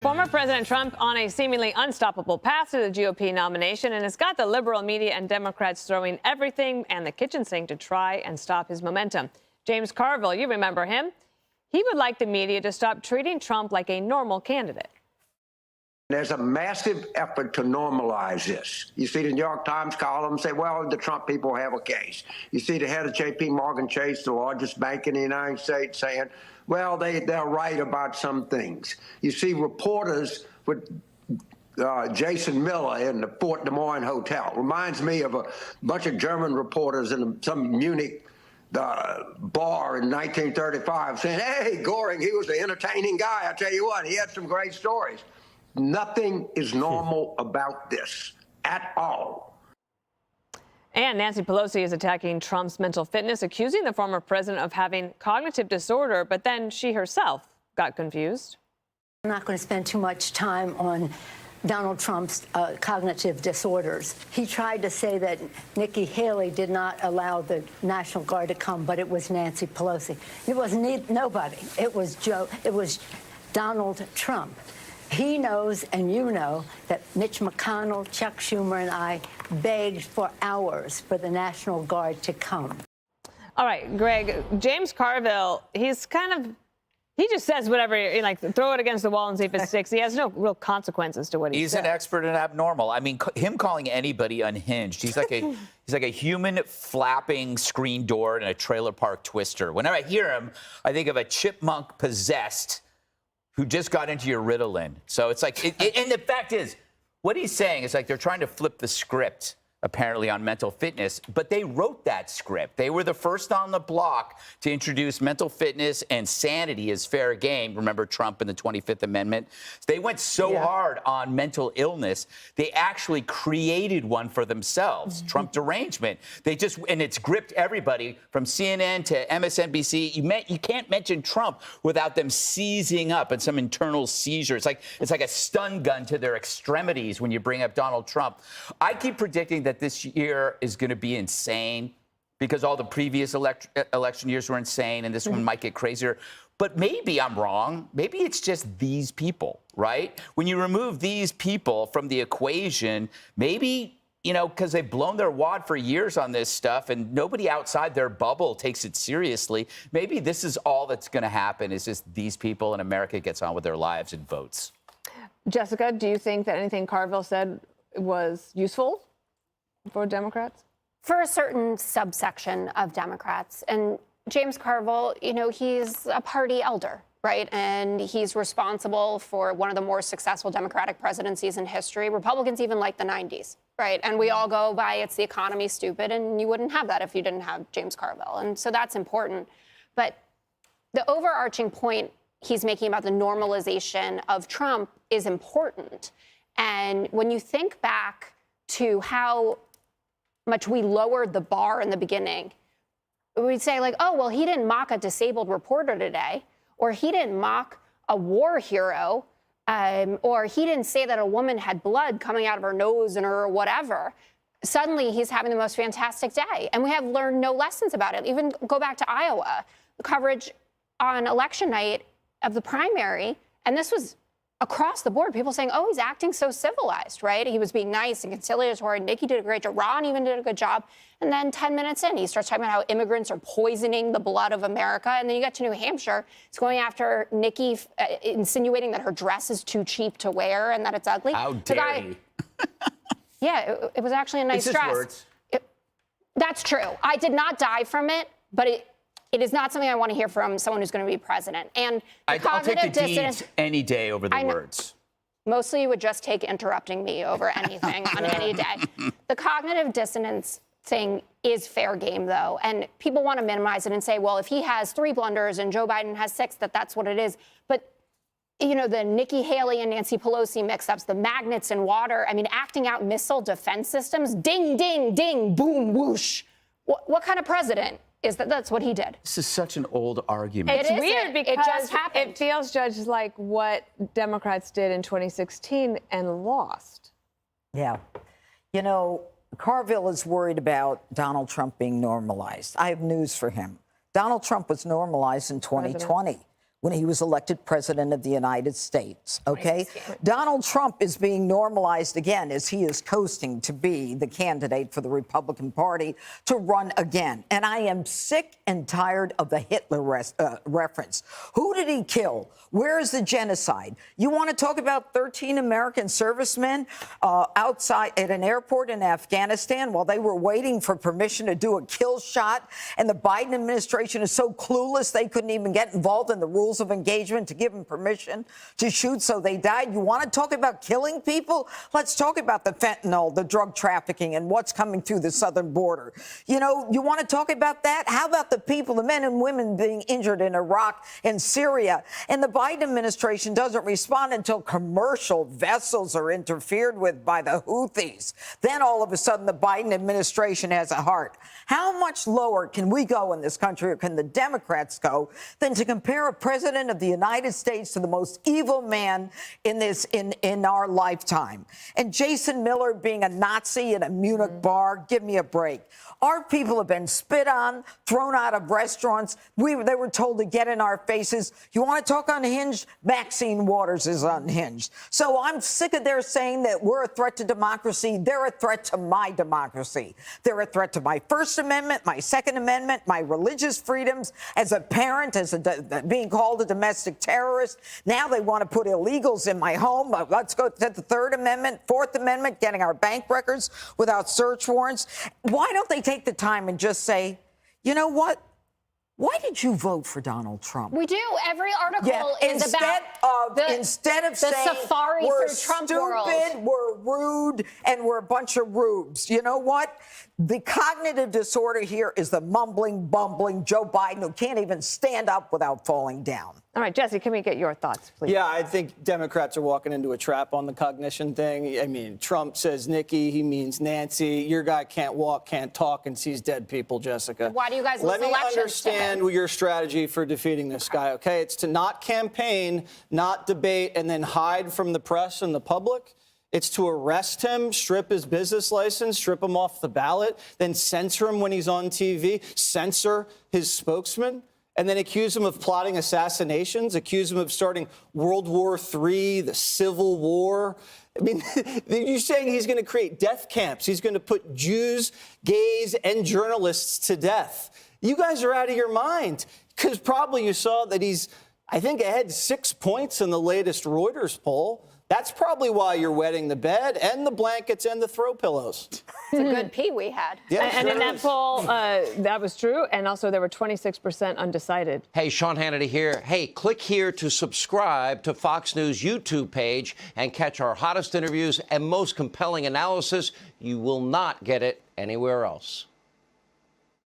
Former President Trump on a seemingly unstoppable path to the GOP nomination and has got the liberal media and Democrats throwing everything and the kitchen sink to try and stop his momentum. James Carville, you remember him. He would like the media to stop treating Trump like a normal candidate. There's a massive effort to normalize this. You see the New York Times column say, well, the Trump people have a case. You see the head of J.P. Morgan Chase, the largest bank in the United States, saying, well, they're right about some things. You see reporters with Jason Miller in the Fort Des Moines Hotel. Reminds me of a bunch of German reporters in some Munich bar in 1935 saying, hey, Goring, he was an entertaining guy. I tell you what, he had some great stories. Nothing is normal about this at all. And Nancy Pelosi is attacking Trump's mental fitness, accusing the former president of having cognitive disorder, but then she herself got confused. I'm not going to spend too much time on Donald Trump's cognitive disorders. He tried to say that Nikki Haley did not allow the National Guard to come, but it was Nancy Pelosi. It was nobody. It was Donald Trump. He knows, and you know, that Mitch McConnell, Chuck Schumer, and I begged for hours for the National Guard to come. All right, Greg, James Carville, he just says whatever, like throw it against the wall and see if it sticks. He has no real consequences to what he says. He's an expert in abnormal. I mean, him calling anybody unhinged. He's like a human flapping screen door in a trailer park twister. Whenever I hear him, I think of a chipmunk possessed who just got into your Ritalin. So it's like, and the fact is, what he's saying is like they're trying to flip the script, apparently, on mental fitness, but they wrote that script. They were the first on the block to introduce mental fitness and sanity as fair game. Remember Trump and the 25th Amendment? They went so hard on mental illness, they actually created one for themselves, Trump derangement. And it's gripped everybody from CNN to MSNBC. You can't mention Trump without them seizing up and some internal seizure. It's like a stun gun to their extremities when you bring up Donald Trump. I keep predicting that this year is going to be insane because all the previous election years were insane and this one might get crazier. But maybe I'm wrong. Maybe it's just these people, right? When you remove these people from the equation, maybe, because they've blown their wad for years on this stuff and nobody outside their bubble takes it seriously, maybe this is all that's going to happen is just these people and America gets on with their lives and votes. Jessica, do you think that anything Carville said was useful for Democrats? For a certain subsection of Democrats. And James Carville, he's a party elder, right? And he's responsible for one of the more successful Democratic presidencies in history. Republicans even like the 90s, right? And we all go by, it's the economy, stupid, and you wouldn't have that if you didn't have James Carville. And so that's important. But the overarching point he's making about the normalization of Trump is important. And when you think back to how much we lowered the bar in the beginning, we'd say like, oh, well, he didn't mock a disabled reporter today, or he didn't mock a war hero, or he didn't say that a woman had blood coming out of her nose or whatever. Suddenly, he's having the most fantastic day. And we have learned no lessons about it. Even go back to Iowa, the coverage on election night of the primary, and this was across the board, people saying, oh, he's acting so civilized, right? He was being nice and conciliatory. Nikki did a great job. Ron even did a good job. And then 10 minutes in, he starts talking about how immigrants are poisoning the blood of America. And then you get to New Hampshire. He's going after Nikki, insinuating that her dress is too cheap to wear and that it's ugly. How dare you? Yeah, it was actually a nice it's dress. Words. That's true. I did not die from it, but it is not something I want to hear from someone who's going to be president. And I'll take the deeds any day over the words. Mostly you would just take interrupting me over anything on any day. The cognitive dissonance thing is fair game, though. And people want to minimize it and say, well, if he has 3 blunders and Joe Biden has 6, that's what it is. But, the Nikki Haley and Nancy Pelosi mix-ups, the magnets in water, acting out missile defense systems, ding, ding, ding, boom, whoosh. What kind of president is that? That's what he did. This is such an old argument. It's weird because it just happened. It feels, Judge, like what Democrats did in 2016 and lost. Yeah. Carville is worried about Donald Trump being normalized. I have news for him. Donald Trump was normalized in 2020 when he was elected president of the United States, okay? Donald Trump is being normalized again as he is coasting to be the candidate for the Republican Party to run again. And I am sick and tired of the Hitler reference. Who did he kill? Where is the genocide? You want to talk about 13 American servicemen outside at an airport in Afghanistan while they were waiting for permission to do a kill shot, and the Biden administration is so clueless they couldn't even get involved in the rules of engagement to give them permission to shoot, so they died. You want to talk about killing people? Let's talk about the fentanyl, the drug trafficking, and what's coming through the southern border. You know, you want to talk about that? How about the people, the men and women being injured in Iraq and Syria? And the Biden administration doesn't respond until commercial vessels are interfered with by the Houthis. Then all of a sudden the Biden administration has a heart. How much lower can we go in this country, or can the Democrats go, than to compare a president of the United States to the most evil man in our lifetime? And Jason Miller being a Nazi in a Munich bar, give me a break. Our people have been spit on, thrown out of restaurants. They were told to get in our faces. You want to talk unhinged? Maxine Waters is unhinged. So I'm sick of their saying that we're a threat to democracy. They're a threat to my democracy. They're a threat to my First Amendment, my Second Amendment, my religious freedoms as a parent, as being called a domestic terrorist. Now they want to put illegals in my home. Let's go to the Third Amendment, Fourth Amendment, getting our bank records without search warrants. Why don't they take the time and just say, you know what? Why did you vote for Donald Trump? We do. Every article is instead about of saying safari we're through Trump stupid, world. we're rude, and we're a bunch of rubes. You know what? The cognitive disorder here is the mumbling, bumbling Joe Biden who can't even stand up without falling down. All right, Jesse, can we get your thoughts, please? Yeah, I think Democrats are walking into a trap on the cognition thing. I mean, Trump says Nikki, he means Nancy. Your guy can't walk, can't talk, and sees dead people, Jessica. Why do you guys lose Let me elections, understand your strategy for defeating this guy, okay? It's to not campaign, not debate, and then hide from the press and the public. It's to arrest him, strip his business license, strip him off the ballot, then censor him when he's on TV, censor his spokesman, and then accuse him of plotting assassinations, accuse him of starting World War III, the Civil War. I mean, you're saying he's going to create death camps. He's going to put Jews, gays, and journalists to death. You guys are out of your mind, because probably you saw that he's, I think, ahead 6 points in the latest Reuters poll. That's probably why you're wetting the bed and the blankets and the throw pillows. It's a good pee we had. Yeah, And in that poll, that was true. And also there were 26% undecided. Hey, Sean Hannity here. Hey, click here to subscribe to Fox News YouTube page and catch our hottest interviews and most compelling analysis. You will not get it anywhere else.